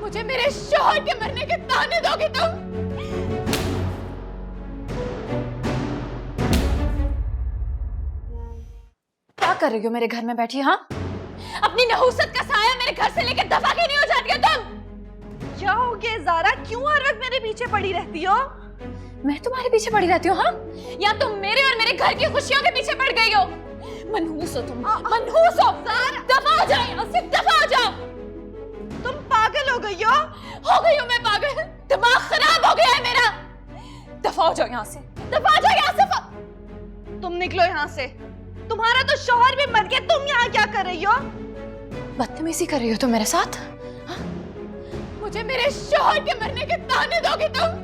मुझे मेरे शौहर के मरने के ताने दोगे तुम? क्या कर रही हो मेरे घर में बैठी? हाँ, अपनी नहूसत का साया मेरे घर से लेकर दफा क्यों नहीं हो जाती हो तुम? क्या हो गया ज़ारा, क्यों हर वक्त मेरे पीछे पड़ी रहती हो? मैं तुम्हारे पीछे पड़ी रहती हूँ? हाँ, या तुम मेरे और मेरे घर की खुशियों के पीछे पड़ गई हो? मनहूस हो तुम, मनहूस हो। दफा हो जाओ यहाँ से, दफा हो जाओ। तुम पागल हो गई हो? हो गई हूँ मैं पागल, दिमाग खराब हो गया है मेरा। दफा हो जाओ यहाँ से, दफा हो जाओ यहाँ से। तुम निकलो यहाँ से। तुम्हारा तो शौहर भी मर गया, तुम यहाँ क्या कर रही हो? बदतमीजी कर रही हो तुम मेरे साथ? हाँ? मुझे मेरे शौहर के मरने के ताने दोगे तुम?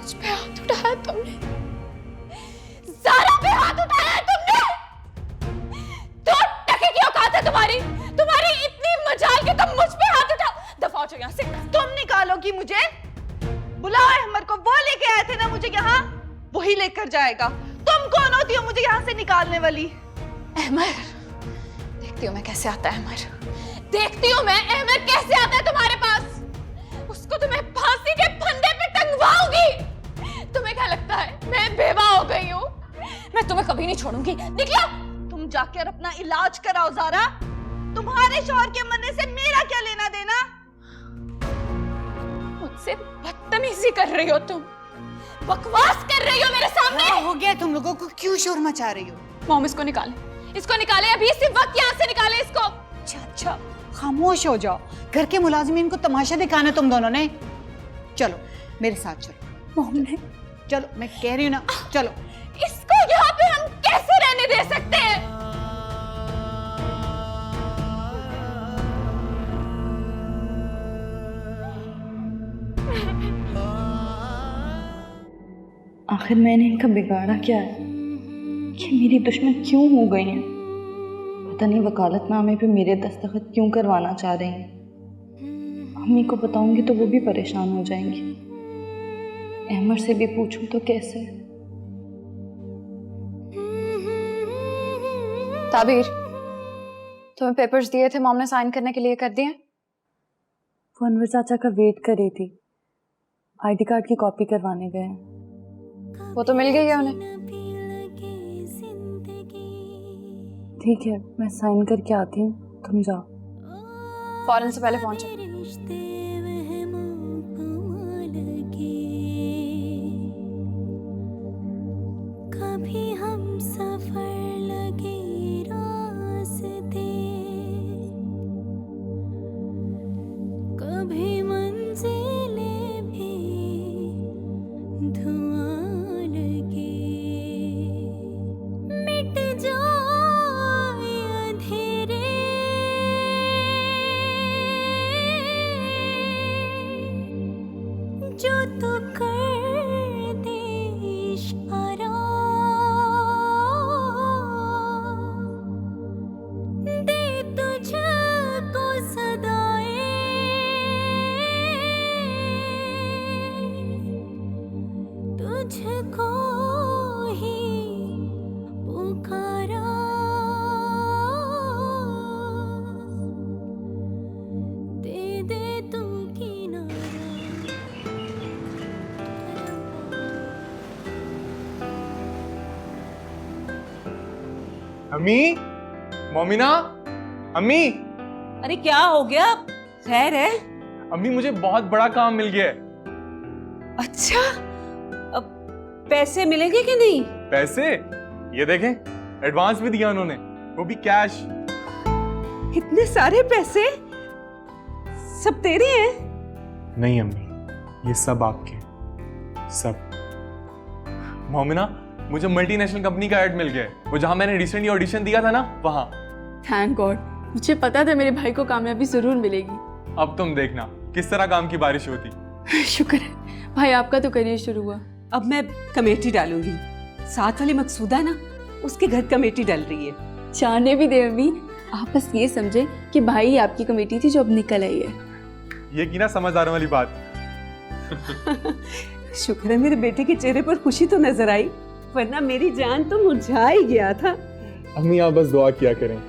मुझ पे हाथ उठाया तुमने, ज़ारा पे हाथ उठाया तुमने। दो टके की औकात है तुम्हारी, तुम्हारी इतनी मजाल कि तुम मुझ पे हाथ उठाओ। दफा हो जाओ यहाँ से। तुम निकालोगी मुझे? बुलाओ अहमद को, वो लेके आए थे ना मुझे यहाँ, वही लेकर जाएगा। तुम कौन होती हो मुझे यहाँ से निकालने वाली? अहमद, देखती हूँ मैं कैसे आता है अहमद, देखती हूँ मैं अहमद कैसे आता है तुम्हारे पास। उसको तो मैं फांसी के फंदे पे टंगवाऊंगी। तुम्हें क्या लगता है मैं बेवा हो गई हूँ? मैं तुम्हें कभी नहीं छोड़ूंगी। निकलो। तुम जाकर अपना इलाज कराओ ज़ारा। तुम्हारे शौहर के मरने से मेरा क्या लेना देना? मुझसे बदतमीजी कर रही हो तुम, बकवास कर रही हो मेरे सामने। क्या हो गया तुम लोगों को, क्यों शोर मचा रही हो? मॉम, इसको निकाले, इसको निकाले अभी, इसी वक्त यहाँ से निकाले इसको। अच्छा, खामोश हो जाओ। घर के मुलाजिमीन को तमाशा दिखाना तुम दोनों ने। चलो मेरे साथ चलो। मॉम ने, चलो, मैं कह रही हूँ ना, चलो। इसको यहाँ पे हम कैसे रहने दे सकते हैं? आखिर मैंने इनका बिगाड़ा क्या है कि मेरी दुश्मन क्यों हो गई हैं? पता नहीं वकालतनामे पे मेरे दस्तखत क्यों करवाना चाह रही हैं। अम्मी को बताऊंगी तो वो भी परेशान हो जाएंगी। अहमद से भी पूछूं तो कैसे? ताबीर, तुम्हें पेपर्स दिए थे, मॉम ने साइन करने के लिए कर दिए? वो अनवर चाचा का वेट कर रही थी, आईडी कार्ड की कॉपी करवाने गए हैं। वो तो मिल गई है उन्हें। ठीक है, मैं साइन करके आती हूँ, तुम जाओ। फौरन से पहले पहुंचो। कभी हम सफर लगे रास्ते, कभी मंजिलें भी धुआं लगे, मिट जाए अंधेरे, जो तू कर दे इशारा, दे तुझको सदाएं, तुझको ही पुकारा, दे दे तू किनारा। अम्मी, मोमिना, अम्मी। अरे क्या हो गया? खैर है? अम्मी, मुझे बहुत बड़ा काम मिल गया है। अच्छा, अब पैसे मिलेंगे कि नहीं? पैसे? ये देखें, एडवांस भी दिया उन्होंने, वो भी कैश। इतने सारे पैसे सब तेरे हैं? नहीं अम्मी, ये सब आपके, सब। मोमिना, मुझे मल्टीनेशनल कंपनी का ऐड मिल गया है, वो जहां मैंने रिसेंटली ऑडिशन दिया था ना, वहां। थैंक गॉड, मुझे पता था मेरे भाई को कामयाबी जरूर मिलेगी। अब तुम देखना किस तरह काम की बारिश होती। शुक्र है भाई, आपका तो करियर शुरू हुआ। अब मैं कमेटी डालूंगी। साथ वाली मकसूदा ना, उसके घर कमेटी डल रही है। जाने भी दे अम्मी, आप बस ये समझे कि भाई आपकी कमेटी थी जो अब निकल आई है। ये की ना समझदारों वाली बात। शुक्र है मेरे बेटे के चेहरे पर खुशी तो नजर आई, वरना मेरी जान तो मुरझा ही गया था। अम्मी आप बस दुआ किया करें।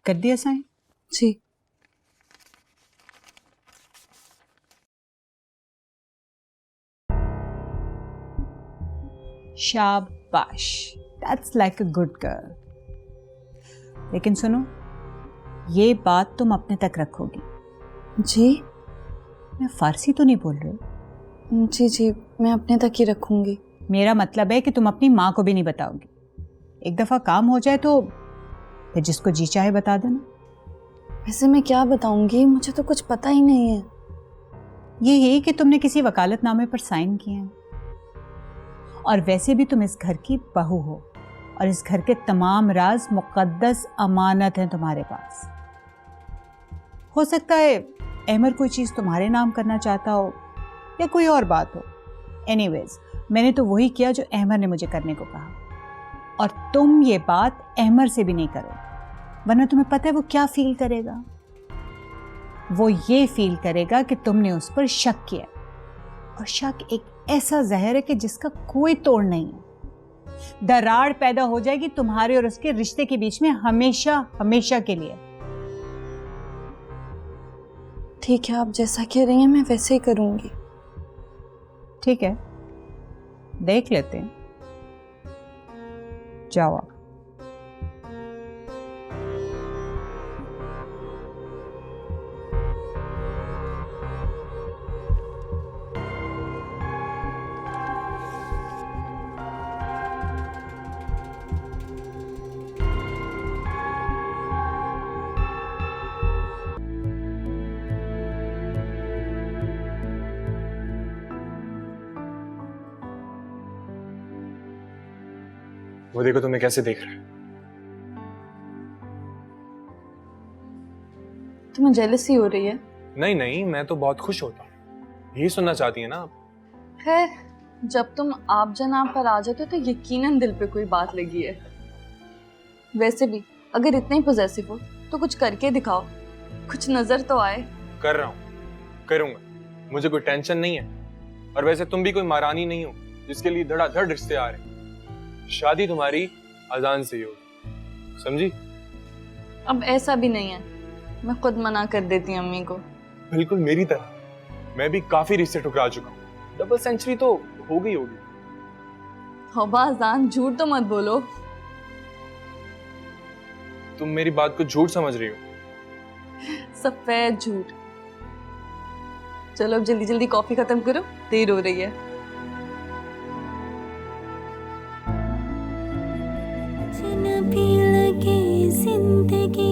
कर दिया साइन? जी। शाबाश, that's like a good girl. लेकिन सुनो, ये बात तुम अपने तक रखोगी। जी मैं फारसी तो नहीं बोल रही हूँ। जी जी, मैं अपने तक ही रखूंगी। मेरा मतलब है कि तुम अपनी माँ को भी नहीं बताओगी। एक दफ़ा काम हो जाए तो फिर जिसको जी चाहे बता देना। वैसे मैं क्या बताऊंगी, मुझे तो कुछ पता ही नहीं है। ये है कि तुमने किसी वकालतनामे पर साइन किए हैं, और वैसे भी तुम इस घर की बहू हो और इस घर के तमाम राज मुक़द्दस अमानत हैं तुम्हारे पास। हो सकता है अहमर कोई चीज़ तुम्हारे नाम करना चाहता हो या कोई और बात हो। एनीवेज, मैंने तो वही किया जो अहमर ने मुझे करने को कहा, और तुम ये बात अहमर से भी नहीं करो, वरना तुम्हें पता है वो क्या फील करेगा। वो ये फील करेगा कि तुमने उस पर शक किया, और शक एक ऐसा जहर है कि जिसका कोई तोड़ नहीं है। दरार पैदा हो जाएगी तुम्हारे और उसके रिश्ते के बीच में, हमेशा हमेशा के लिए। ठीक है, आप जैसा कह रही हैं मैं वैसे ही करूंगी। ठीक है, देख लेते हैं। जाओ आप। वो देखो तुम्हें कैसे देख रहा है। तुम्हें जेलसी हो रही है? नहीं नहीं, मैं तो बहुत खुश होता हूँ। यही सुनना चाहती है ना आप? खैर, जब तुम आप जनाब पर आ जाते हो तो यकीनन दिल पे कोई बात लगी है। वैसे भी अगर इतने ही पॉजेसिव हो तो कुछ करके दिखाओ, कुछ नजर तो आए। कर रहा हूँ, करूंगा, मुझे कोई टेंशन नहीं है। और वैसे तुम भी कोई महारानी नहीं हो जिसके लिए धड़ाधड़ रिश्ते आ रहे हैं। शादी तुम्हारी अजान से ही होगी, समझी? अब ऐसा भी नहीं है, मैं खुद मना कर देती हूँ अम्मी को। बिल्कुल मेरी तरह मैं भी काफी रिश्ते ठुकरा चुका हूँ। डबल सेंचुरी तो हो गई होगी। हौबा अजान, झूठ तो मत बोलो। तुम मेरी बात को झूठ समझ रही हो। सफेद झूठ। चलो अब जल्दी जल्दी कॉफी खत्म करो, देर हो रही है। अजनबी लगे जिंदगी